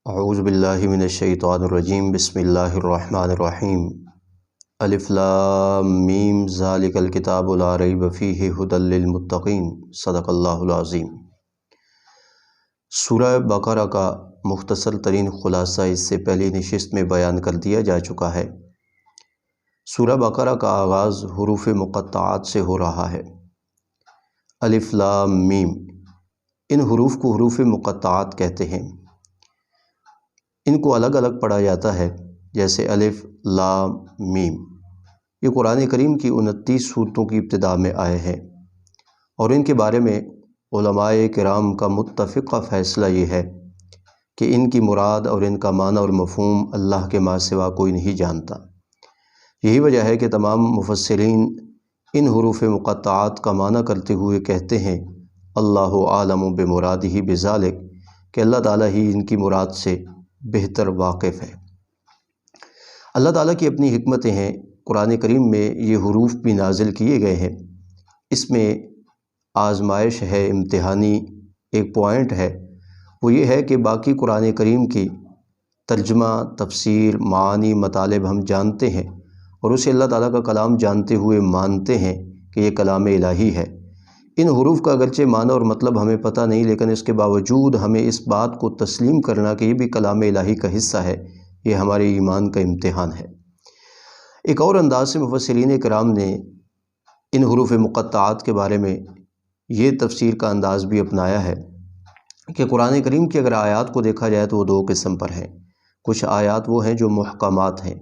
اعوذ باللہ من الشیطان الرجیم بسم اللہ الرحمن الرحیم الف لام میم ذالک الکتاب لا ریب فیہ ھدی للمتقین صدق اللہ العظیم۔ سورہ بقرہ کا مختصر ترین خلاصہ اس سے پہلی نشست میں بیان کر دیا جا چکا ہے۔ سورہ بقرہ کا آغاز حروف مقطعات سے ہو رہا ہے۔ الف لام میم، ان حروف کو حروف مقطعات کہتے ہیں۔ ان کو الگ الگ پڑھا جاتا ہے، جیسے الف لام میم۔ یہ قرآن کریم کی 29 صورتوں کی ابتدا میں آئے ہیں، اور ان کے بارے میں علماء کرام کا متفقہ فیصلہ یہ ہے کہ ان کی مراد اور ان کا معنی اور مفہوم اللہ کے ماں سوا کوئی نہیں جانتا۔ یہی وجہ ہے کہ تمام مفسرین ان حروف مقطعات کا معنی کرتے ہوئے کہتے ہیں اللہ عالم بمرادہ بذالک، کہ اللہ تعالیٰ ہی ان کی مراد سے بہتر واقف ہے۔ اللہ تعالیٰ کی اپنی حکمتیں ہیں۔ قرآن کریم میں یہ حروف بھی نازل کیے گئے ہیں۔ اس میں آزمائش ہے، امتحانی ایک پوائنٹ ہے، وہ یہ ہے کہ باقی قرآن کریم کی ترجمہ، تفسیر، معانی، مطالب ہم جانتے ہیں اور اسے اللہ تعالیٰ کا کلام جانتے ہوئے مانتے ہیں کہ یہ کلام الہی ہے۔ ان حروف کا اگرچہ معنی اور مطلب ہمیں پتہ نہیں، لیکن اس کے باوجود ہمیں اس بات کو تسلیم کرنا کہ یہ بھی کلام الہی کا حصہ ہے، یہ ہمارے ایمان کا امتحان ہے۔ ایک اور انداز سے مفسرین کرام نے ان حروف مقطعات کے بارے میں یہ تفسیر کا انداز بھی اپنایا ہے کہ قرآن کریم کی اگر آیات کو دیکھا جائے تو وہ دو قسم پر ہیں۔ کچھ آیات وہ ہیں جو محکمات ہیں۔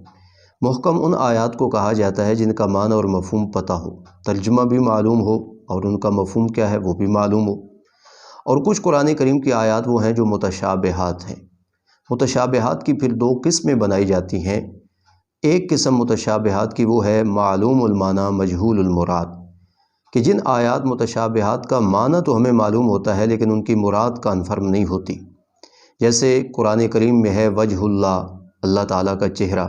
محکم ان آیات کو کہا جاتا ہے جن کا معنی اور مفہوم پتہ ہو، ترجمہ بھی معلوم ہو اور ان کا مفہوم کیا ہے وہ بھی معلوم ہو۔ اور کچھ قرآن کریم کی آیات وہ ہیں جو متشابہات ہیں۔ متشابہات کی پھر دو قسمیں بنائی جاتی ہیں۔ ایک قسم متشابہات کی وہ ہے معلوم المعنی مجہول المراد، کہ جن آیات متشابہات کا معنی تو ہمیں معلوم ہوتا ہے لیکن ان کی مراد کنفرم نہیں ہوتی۔ جیسے قرآن کریم میں ہے وجہ اللہ، اللہ تعالیٰ کا چہرہ۔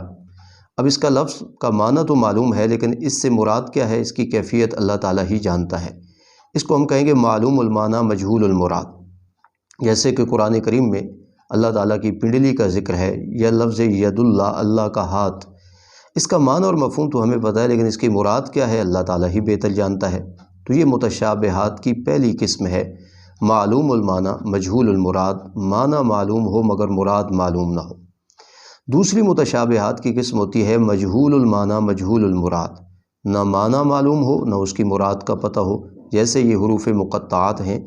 اب اس کا لفظ کا معنی تو معلوم ہے لیکن اس سے مراد کیا ہے، اس کی کیفیت اللہ تعالیٰ ہی جانتا ہے۔ اس کو ہم کہیں گے معلوم المعنی مجہول المراد۔ جیسے کہ قرآن کریم میں اللہ تعالیٰ کی پنڈلی کا ذکر ہے، یا لفظ ید اللہ، اللہ کا ہاتھ۔ اس کا معنی اور مفہوم تو ہمیں پتہ ہے لیکن اس کی مراد کیا ہے اللہ تعالیٰ ہی بہتر جانتا ہے۔ تو یہ متشابہات کی پہلی قسم ہے، معلوم المعنی مجہول المراد، معنی معلوم ہو مگر مراد معلوم نہ ہو۔ دوسری متشابہات کی قسم ہوتی ہے مجہول المعنی مجہول المراد، نہ معنی معلوم ہو نہ اس کی مراد کا پتہ ہو۔ جیسے یہ حروف مقطعات ہیں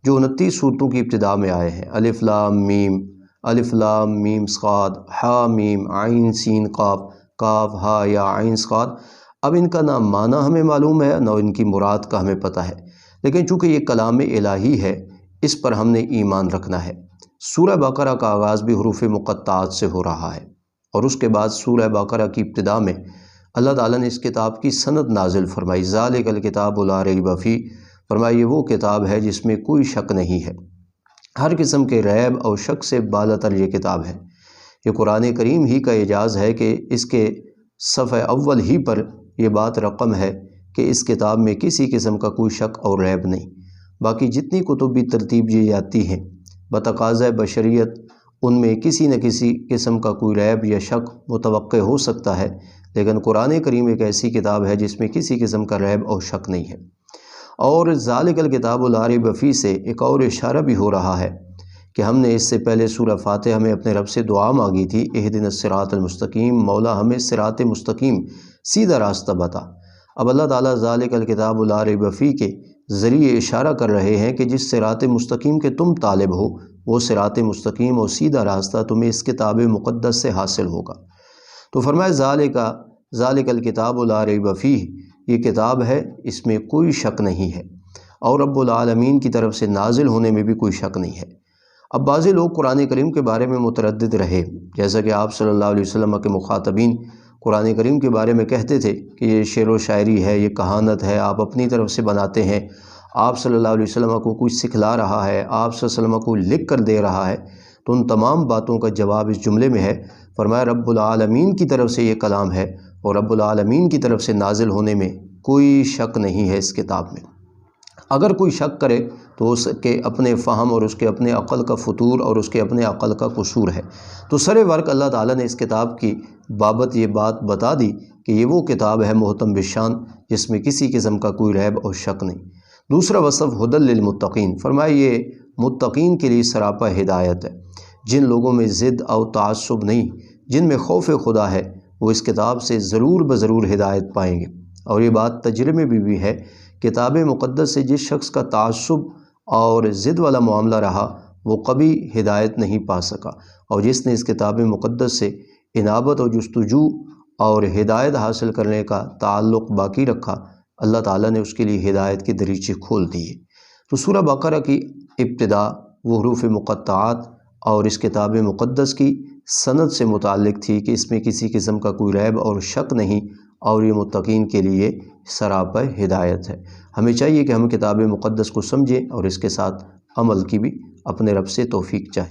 جو 29 صورتوں کی ابتدا میں آئے ہیں، الف لام میم صاد ہا میم عین سین قاف، کاف ہا یا عین صاد۔ اب ان کا نہ معنی ہمیں معلوم ہے نہ ان کی مراد کا ہمیں پتہ ہے، لیکن چونکہ یہ کلام الہی ہے اس پر ہم نے ایمان رکھنا ہے۔ سورہ بقرہ کا آغاز بھی حروف مقطعات سے ہو رہا ہے، اور اس کے بعد سورہ بقرہ کی ابتدا میں اللہ تعالیٰ نے اس کتاب کی سند نازل فرمائی، ذالک الکتاب لا ریب فیہ، فرمایا یہ وہ کتاب ہے جس میں کوئی شک نہیں ہے۔ ہر قسم کے ریب اور شک سے بالاتر یہ کتاب ہے۔ یہ قرآن کریم ہی کا اعجاز ہے کہ اس کے صفحہ اول ہی پر یہ بات رقم ہے کہ اس کتاب میں کسی قسم کا کوئی شک اور ریب نہیں۔ باقی جتنی کتب بھی ترتیب دی جاتی ہیں بتقاضۂ بشریت، ان میں کسی نہ کسی قسم کا کوئی ریب یا شک متوقع ہو سکتا ہے، لیکن قرآن کریم ایک ایسی کتاب ہے جس میں کسی قسم کا ریب اور شک نہیں ہے۔ اور ذالک الکتاب لا ریب فیہ سے ایک اور اشارہ بھی ہو رہا ہے کہ ہم نے اس سے پہلے سورہ فاتحہ میں اپنے رب سے دعا مانگی تھی، اہدنا الصراط المستقیم، مولا ہمیں صراط مستقیم سیدھا راستہ بتا۔ اب اللہ تعالیٰ ذالک الکتاب لا ریب فیہ کے ذریعے اشارہ کر رہے ہیں کہ جس صراط مستقیم کے تم طالب ہو، وہ صراط مستقیم اور سیدھا راستہ تمہیں اس کتاب مقدس سے حاصل ہوگا۔ تو فرمایا ذالک الکتاب لا ریب فیہ، یہ کتاب ہے اس میں کوئی شک نہیں ہے، اور رب العالمین کی طرف سے نازل ہونے میں بھی کوئی شک نہیں ہے۔ اب بعضی لوگ قرآن کریم کے بارے میں متردد رہے، جیسا کہ آپ صلی اللہ علیہ وسلم کے مخاطبین قرآن کریم کے بارے میں کہتے تھے کہ یہ شعر و شاعری ہے، یہ کہانت ہے، آپ اپنی طرف سے بناتے ہیں، آپ صلی اللہ علیہ وسلم کو کچھ سکھلا رہا ہے، آپ صلی اللہ علیہ وسلم کو لکھ کر دے رہا ہے۔ تو ان تمام باتوں کا جواب اس جملے میں ہے، فرمایا رب العالمین کی طرف سے یہ کلام ہے، اور رب العالمین کی طرف سے نازل ہونے میں کوئی شک نہیں ہے اس کتاب میں۔ اگر کوئی شک کرے تو اس کے اپنے فہم اور اس کے اپنے عقل کا فطور اور اس کے اپنے عقل کا قصور ہے۔ تو سر ورق اللہ تعالیٰ نے اس کتاب کی بابت یہ بات بتا دی کہ یہ وہ کتاب ہے محتم بالشان جس میں کسی قسم کا کوئی ریب اور شک نہیں۔ دوسرا وصف ہدی للمتقین، فرمایا یہ متقین کے لیے سراپا ہدایت ہے۔ جن لوگوں میں ضد اور تعصب نہیں، جن میں خوف خدا ہے، وہ اس کتاب سے ضرور بضرور ہدایت پائیں گے۔ اور یہ بات تجربے میں بھی ہے، کتاب مقدس سے جس شخص کا تعصب اور ضد والا معاملہ رہا وہ کبھی ہدایت نہیں پا سکا، اور جس نے اس کتاب مقدس سے انابت اور جستجو اور ہدایت حاصل کرنے کا تعلق باقی رکھا، اللہ تعالیٰ نے اس کے لیے ہدایت کی دریچے کھول دیے۔ تو سورہ بقرہ کی ابتدا وہ حروف مقطعات اور اس کتاب مقدس کی سند سے متعلق تھی کہ اس میں کسی قسم کا کوئی ریب اور شک نہیں، اور یہ متقین کے لیے سراپا ہدایت ہے۔ ہمیں چاہیے کہ ہم کتاب مقدس کو سمجھیں اور اس کے ساتھ عمل کی بھی اپنے رب سے توفیق چاہیں۔